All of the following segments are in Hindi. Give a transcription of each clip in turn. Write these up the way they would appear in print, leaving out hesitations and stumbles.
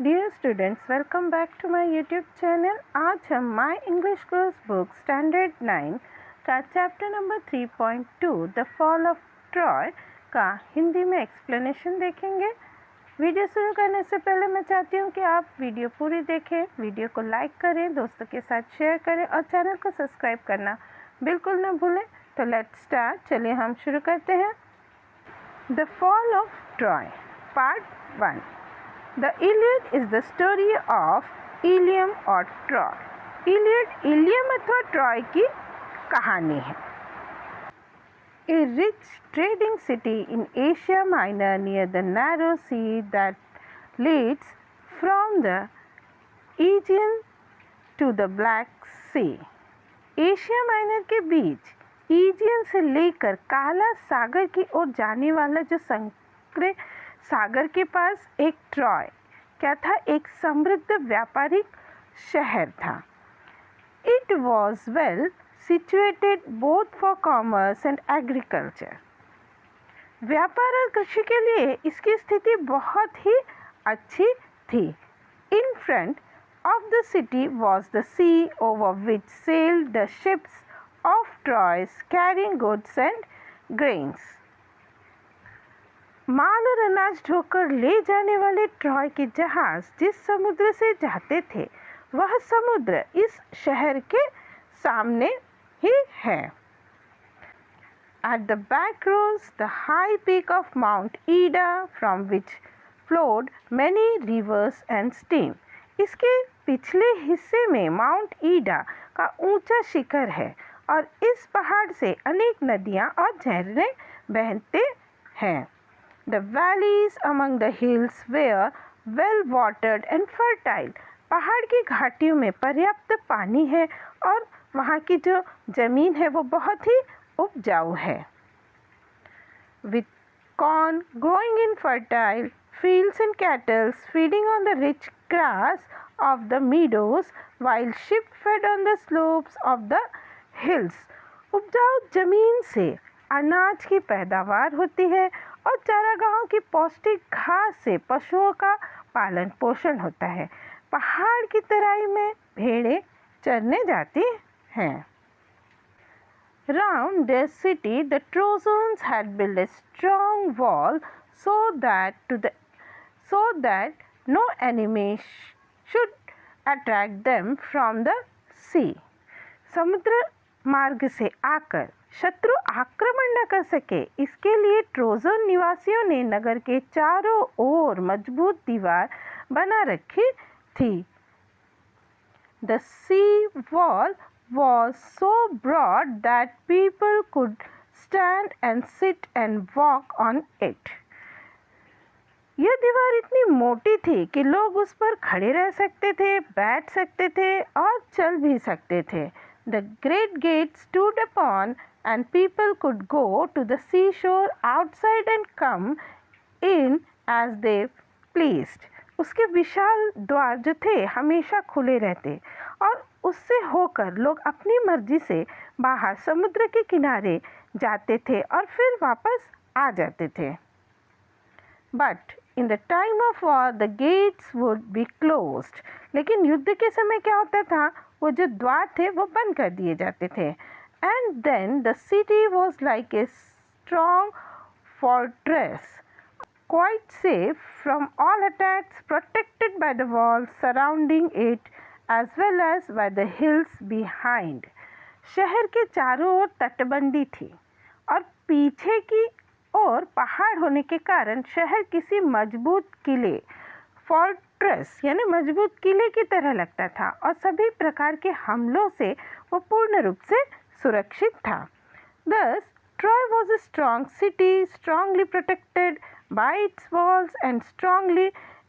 Dear students, welcome back to my YouTube channel. आज हम my English course book standard 9 का chapter number 3.2 the fall of Troy का हिंदी में एक्सप्लेनेशन देखेंगे। वीडियो शुरू करने से पहले मैं चाहती हूँ कि आप वीडियो पूरी देखें, वीडियो को लाइक करें, दोस्तों के साथ शेयर करें और चैनल को सब्सक्राइब करना बिल्कुल ना भूलें। तो लेट्स स्टार्ट, चलिए हम शुरू करते हैं। The fall of Troy part 1। The Iliad is the story of Ilium or Troy. Iliad Ilium अथवा ट्रॉय की कहानी है। A rich trading city in Asia Minor near the narrow sea that leads from the Aegean to the Black Sea. Asia minor के बीच ईजियन से लेकर काला सागर की ओर जाने वाला जो संकरे सागर के पास एक ट्रॉय क्या था, एक समृद्ध व्यापारिक शहर था। It was well situated both for commerce and agriculture. व्यापार और कृषि के लिए इसकी स्थिति बहुत ही अच्छी थी। In front of the city was the sea over which sailed the ships of Troy carrying goods and grains. माल और अनाज ढोकर ले जाने वाले ट्रॉय के जहाज जिस समुद्र से जाते थे वह समुद्र इस शहर के सामने ही है। At the back rose the high peak of Mount Ida from which flowed many rivers and streams. इसके पिछले हिस्से में माउंट ईडा का ऊंचा शिखर है और इस पहाड़ से अनेक नदियां और झरने बहते हैं। The valleys among the hills were well watered and fertile. पहाड़ की घाटियों में पर्याप्त पानी है और वहाँ की जो जमीन है वो बहुत ही उपजाऊ है। With corn growing in fertile fields and cattle feeding on the rich grass of the meadows while sheep fed on the slopes of the hills. उपजाऊ जमीन से अनाज की पैदावार होती है और चारागाहों की पौष्टिक घास से पशुओं का पालन पोषण होता है। पहाड़ की तराई में भेड़ें चरने जाती हैं। Round their city, the Trojans had built a strong wall so that no enemy should attract them from the sea. समुद्र मार्ग से आकर शत्रु आक्रमण न कर सके, इसके लिए ट्रोजन निवासियों ने नगर के चारों ओर मजबूत दीवार बना रखी थी। The sea wall was so broad that people could stand and sit and walk on it. यह दीवार इतनी मोटी थी कि लोग उस पर खड़े रह सकते थे, बैठ सकते थे और चल भी सकते थे। The great gate stood upon and people could go to the seashore outside and come in as they pleased. उसके विशाल द्वार जो थे हमेशा खुले रहते और उससे होकर लोग अपनी मर्जी से बाहर समुद्र के किनारे जाते थे और फिर वापस आ जाते थे। But in the time of war the gates would be closed. लेकिन युद्ध के समय क्या होता था, वो जो द्वार थे वो बंद कर दिए जाते थे। And then the city was like a strong fortress, quite safe from all attacks, protected by the walls surrounding it as well as by the hills behind. शहर के चारों ओर तटबंदी थी और पीछे की और पहाड़ होने के कारण शहर किसी मजबूत किले फोर्ट्रेस यानी मजबूत किले की तरह लगता था और सभी प्रकार के हमलों से वो पूर्ण रूप से सुरक्षित था। Thus, Troy was a strong city, strongly protected by its walls and strongly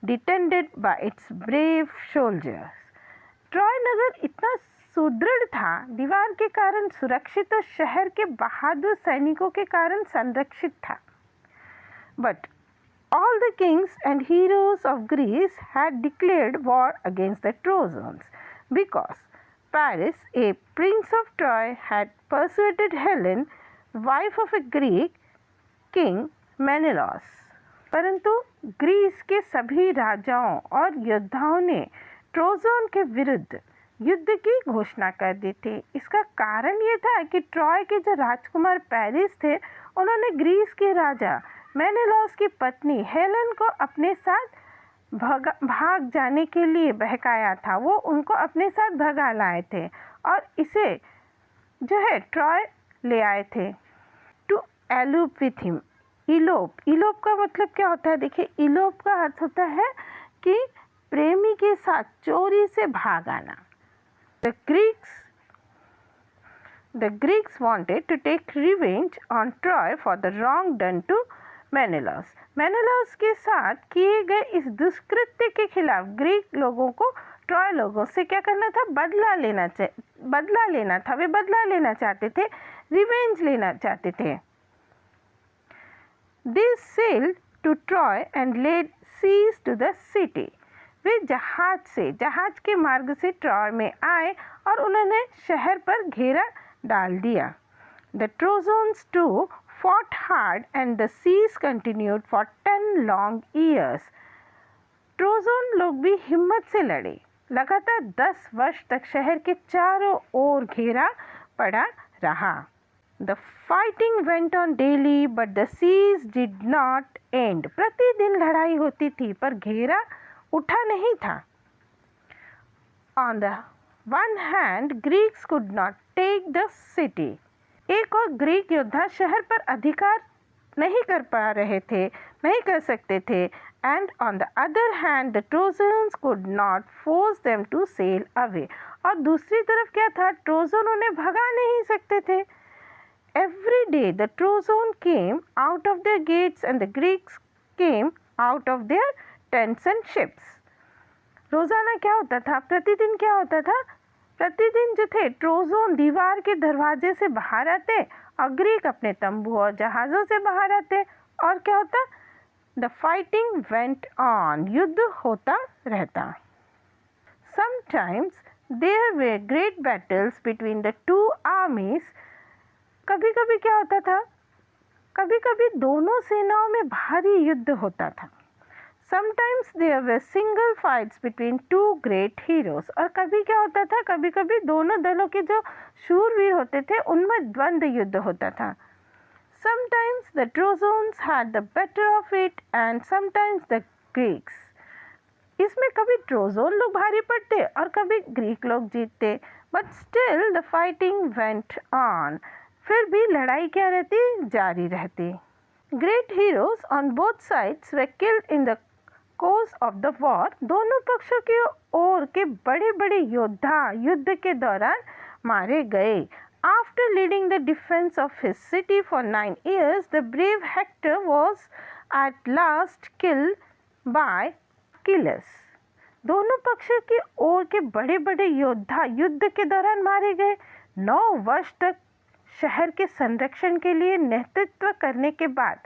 defended by its brave soldiers. Troy नगर इतना सुदृढ़ था, दीवार के कारण सुरक्षित और शहर के बहादुर सैनिकों के कारण संरक्षित था। But all the kings and heroes of Greece had declared war against the Trojans because Paris, a prince of Troy, had persuaded Helen, wife of a Greek king Menelaus. परंतु ग्रीस के सभी राजाओं और योद्धाओं ने ट्रोजन के विरुद्ध युद्ध की घोषणा कर दी थी। इसका कारण ये था कि ट्रॉय के जो राजकुमार पेरिस थे, उन्होंने ग्रीस के राजा मेनेलॉस की पत्नी हेलेन को अपने साथ भाग जाने के लिए बहकाया था। वो उनको अपने साथ भगा लाए थे और इसे जो है ट्रॉय ले आए थे। टू एलूप विथ हिम, इलोप का मतलब क्या होता है? देखिए, इलोप का अर्थ होता है कि प्रेमी के साथ चोरी से भाग आना। The Greeks wanted to take revenge on Troy for the wrong done to Menelaus. Menelaus के साथ किए गए इस दुष्कृत्य के खिलाफ ग्रीक लोगों को ट्रॉय लोगों से क्या करना था? बदला लेना था। वे बदला लेना चाहते थे, रिवेंज लेना चाहते थे। They sailed to Troy and laid siege to the city. वे जहाज के मार्ग से ट्रॉय में आए और उन्होंने शहर पर घेरा डाल दिया। The Trojans too fought hard and the siege continued for 10 long years. Trojan लोग भी हिम्मत से लड़े। लगातार 10 वर्ष तक शहर के चारों ओर घेरा पड़ा रहा। The fighting went on daily, but the siege did not end. प्रतिदिन लड़ाई होती थी पर घेरा उठा नहीं था। On the one hand, Greeks could not take the city. एक और ग्रीक योद्धा शहर पर अधिकार नहीं कर सकते थे। And on the other hand, the Trojans could not force them to sail away. और दूसरी तरफ क्या था? ट्रोजन उन्हें भगा नहीं सकते थे। Every day the Trojans came out of their gates and the Greeks came out of their tents and ships. रोजाना क्या होता था? प्रतिदिन क्या होता था? प्रतिदिन जो थे ट्रोजन दीवार के दरवाजे से बाहर आते और ग्रीक अपने तंबू और जहाज़ों से बाहर आते। और क्या होता? The fighting went on. युद्ध होता रहता। Sometimes there were great battles between the two armies. कभी कभी क्या होता था? कभी कभी दोनों सेनाओं में भारी युद्ध होता था। Sometimes there were single fights between two great heroes. और कभी क्या होता था? कभी कभी दोनों दलों के जो शूरवीर होते थे उनमें द्वंद्व युद्ध होता था। Sometimes the Trojans had the better of it and sometimes the Greeks. इसमें कभी ट्रोजन लोग भारी पड़ते और कभी ग्रीक लोग जीतते। But still the fighting went on. फिर भी लड़ाई क्या रहती? जारी रहती। Great heroes on both sides were killed in the course of the war. दोनों पक्षों की ओर के बड़े-बड़े योद्धा युद्ध के दौरान मारे गए। After leading the defense of his city for 9 years, the brave Hector was at last killed by Achilles. दोनों पक्षों की ओर के बड़े-बड़े योद्धा युद्ध के दौरान मारे गए। 9 वर्ष तक शहर के संरक्षण के लिए नेतृत्व करने के बाद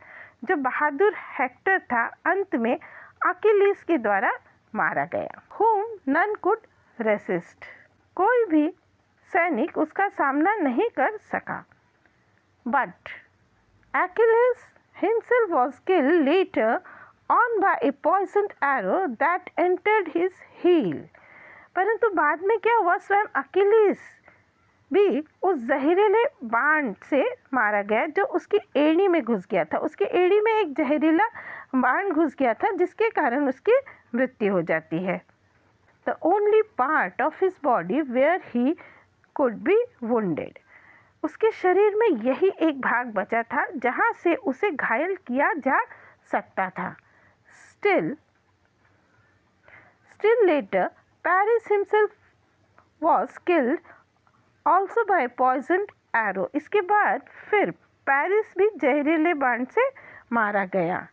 जो बहादुर हेक्टर था, अंत में अकिलीस के द्वारा मारा गया। Whom none could resist. कोई भी सैनिक उसका सामना नहीं कर सका। But Achilles himself was killed later on by a poisoned arrow that entered his heel. परंतु बाद में क्या हुआ? स्वयं अकिलीस भी उस जहरीले बाण से मारा गया जो उसकी एड़ी में घुस गया था। उसकी एड़ी में एक जहरीला बाण घुस गया था जिसके कारण उसकी मृत्यु हो जाती है। The only part of his body where he could be wounded. उसके शरीर में यही एक भाग बचा था जहाँ से उसे घायल किया जा सकता था। Still later, Paris himself was killed also by a poisoned arrow. इसके बाद फिर पेरिस भी जहरीले बाण से मारा गया।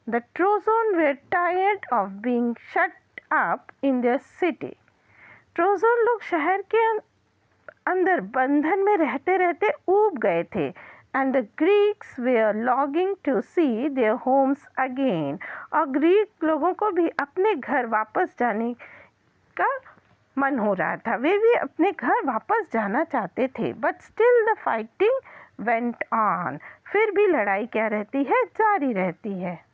The Trojans were tired of being shut up in their city. Trojan लोग शहर के अंदर बंधन में रहते रहते ऊब गए थे। And the Greeks were longing to see their homes again. और ग्रीक लोगों को भी अपने घर वापस जाने का मन हो रहा था। वे भी अपने घर वापस जाना चाहते थे। But still the fighting went on. फिर भी लड़ाई क्या रहती है? जारी रहती है।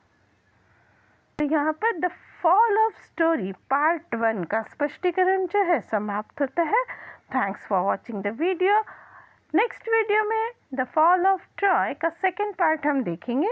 तो यहाँ पर the fall of story part 1 का स्पष्टीकरण जो है समाप्त होता है। Thanks for watching the video. Next video में द फॉल ऑफ ट्रॉय का सेकेंड पार्ट हम देखेंगे।